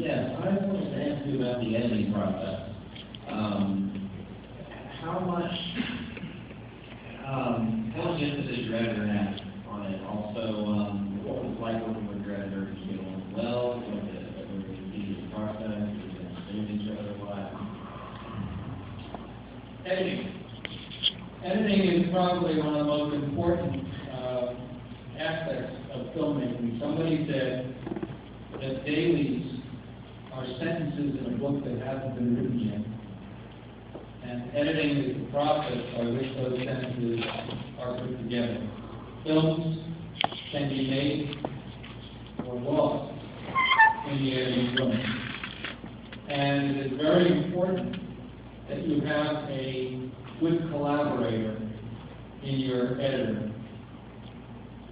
Yes, I wanted to ask you about the editing process. How much emphasis your editor has on it? Also, what was it like working with your editor? Did you get along well? Was it an easy process? Did you understand each other well? Editing is probably one of the most important aspects of filmmaking. Somebody said that dailies are sentences in a book that hasn't been written yet. And editing is the process by which those sentences are put together. Films can be made or lost in the editing room. And it is very important that you have a good collaborator in your editor.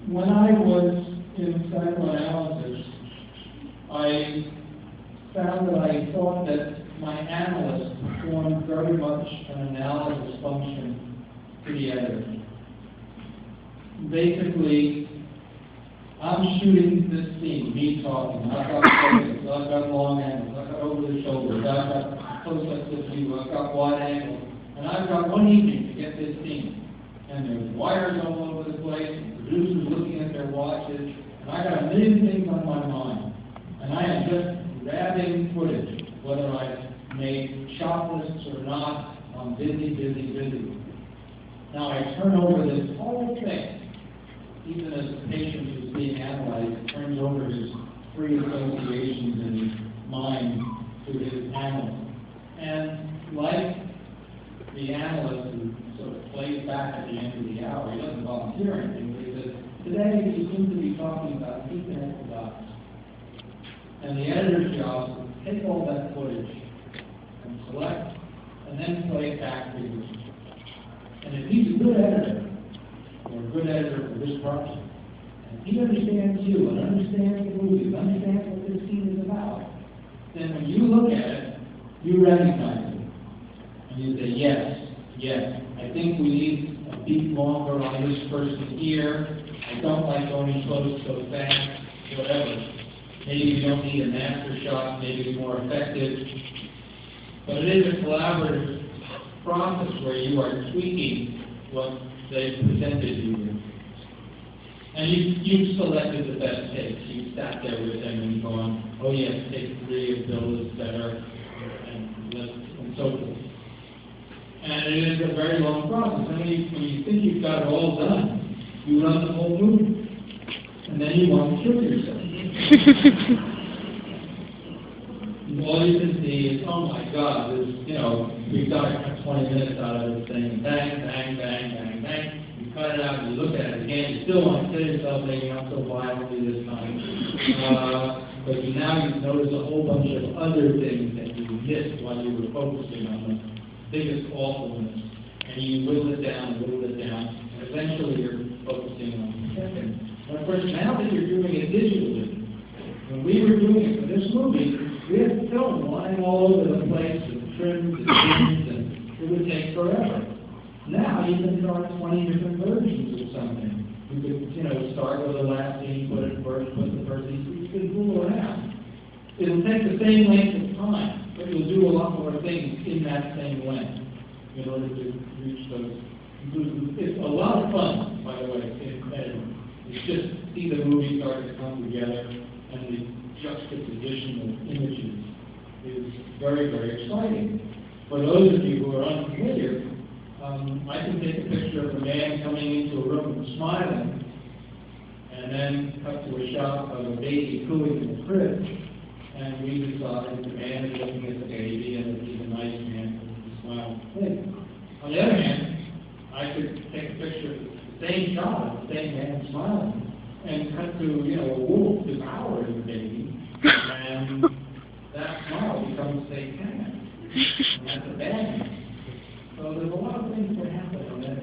When I was in psychoanalysis, I found that I thought that my analyst performed very much an analogous function to the editor. Basically, I'm shooting this scene, me talking, I've got focus, I've got long angles, I've got over the shoulders, I've got close-up with you, I've got wide angles, and I've got one evening to get this scene. And there's wires all over the place, and producers looking at their watches, and I got a million things on my mind. And I am just grabbing footage, whether I've made shot lists or not. I'm busy, busy, busy. Now I turn over this whole thing, even as the patient who's being analyzed turns over his free associations in his mind to his analyst. And like the analyst who sort of plays back at the end of the hour, he doesn't volunteer anything, but he says, today you seem to be talking about keeping the dots. And the editor's job is to take all that footage and select and then play it back to you. And if he's a good editor, or a good editor for this project, and he understands you and understands the movie, and understands what this scene is about, then when you look at it, you recognize it. And you say, yes, I think we need a beat longer on this person here. I don't like going close so fast, whatever. Maybe you don't need a master shot, maybe it's more effective. But it is a collaborative process where you are tweaking what they presented you with. And you've selected the best takes. You've sat there with them and gone, oh yes, take 3 of Bill is better, and so forth. And it is a very long process. And when you think you've got it all done, you run the whole movie. And then you want to kill yourself. All you can see is, oh my God, we've got to cut 20 minutes out of this thing. Bang, bang, bang, bang, bang. You cut it out and you look at it again. You still want to kill yourself, maybe not so violently this time. But now you notice a whole bunch of other things that you missed while you were focusing on the biggest awfulness. And you whittle it down, and eventually you're focusing on the second. And of course, now that you're doing it digitally, when we were doing it for this movie, we had film lying all over the place with trims and trims, and it would take forever. Now you can start 20 different versions of something. You could, start with the last scene, put it first, put the first scene. You can fool around. It'll take the same length of time, but you'll do a lot more things in that same length in order to reach those. It's a lot of fun, by the way, in editing. It's just see the movie start to come together, and the juxtaposition of images is very, very exciting. For those of you who are unfamiliar, I can take a picture of a man coming into a room smiling, and then cut to a shot of a baby cooing in the crib, and we decide the man is looking at the baby, and he's a nice man with a smiling face. On the other hand, I could take a picture of the same shot of the same man smiling, and cut to, a wolf devouring the baby, and that smile becomes satanic, and that's a bad man. So there's a lot of things that happen on that.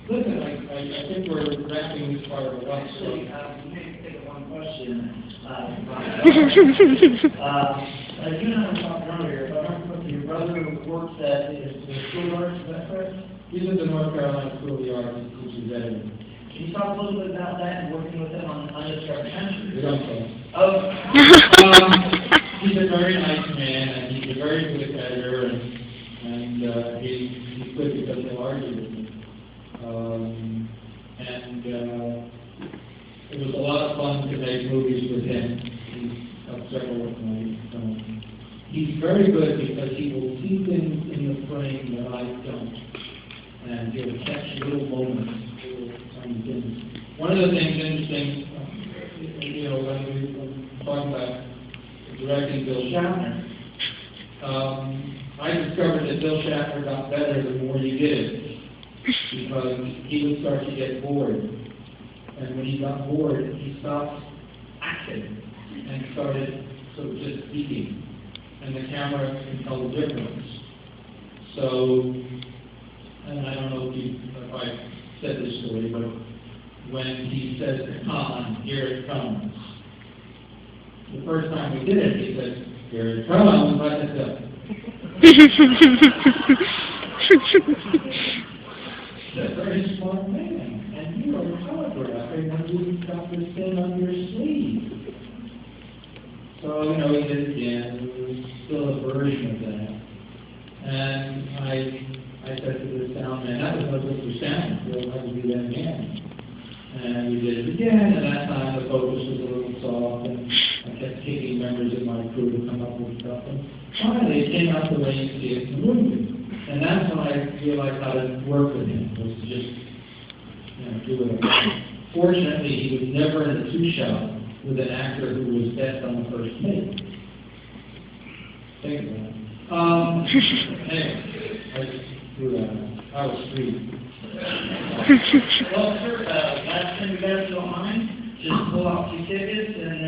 Listen, I think we're wrapping this part of it up. Actually, you may take one question. As you and I were talking earlier, if I remember, your brother works at the School of Arts, is that correct? He's at the North Carolina School of the Arts, which is editing. Can you talk a little bit about that and working with them on Undiscovered Country? We don't say. Oh. he's a very nice man, and he's a very good editor, and he's good because he'll argue with me. It was a lot of fun to make movies with him. He's got several of my films. He's very good because he will see things in the frame that I don't, and he'll catch little moments, little tiny things. One of the things interesting, when we were talking about directing Bill Shatner, I discovered that Bill Shatner got better the more he did it, because he would start to get bored. And when he got bored, he stopped acting and started sort of just speaking. And the camera can tell the difference. So, and I don't know if I said this story, but when he says to Con, "Here it comes," the first time we did it, he said, "Here it comes," like I said. He's a very smart man, and you are a telegrapher, and you've got this thing on your sleeve. So, he did it again. It was still a version of that. And I said to the sound man, that was no good for sound. We'll have to do that again. And we did it again, and that time the focus was a little soft, and I kept kicking members of my crew to come up with stuff. And finally, it came out the way you see it in the movie. And that's when I realized how to work with him, was to just, do it. Fortunately, he was never in a two-shot with an actor who was best on the first take. Think about it. Anyway, I just threw that out. I was sweet. Well, sir, last thing you guys don't mind, just pull out 2 tickets and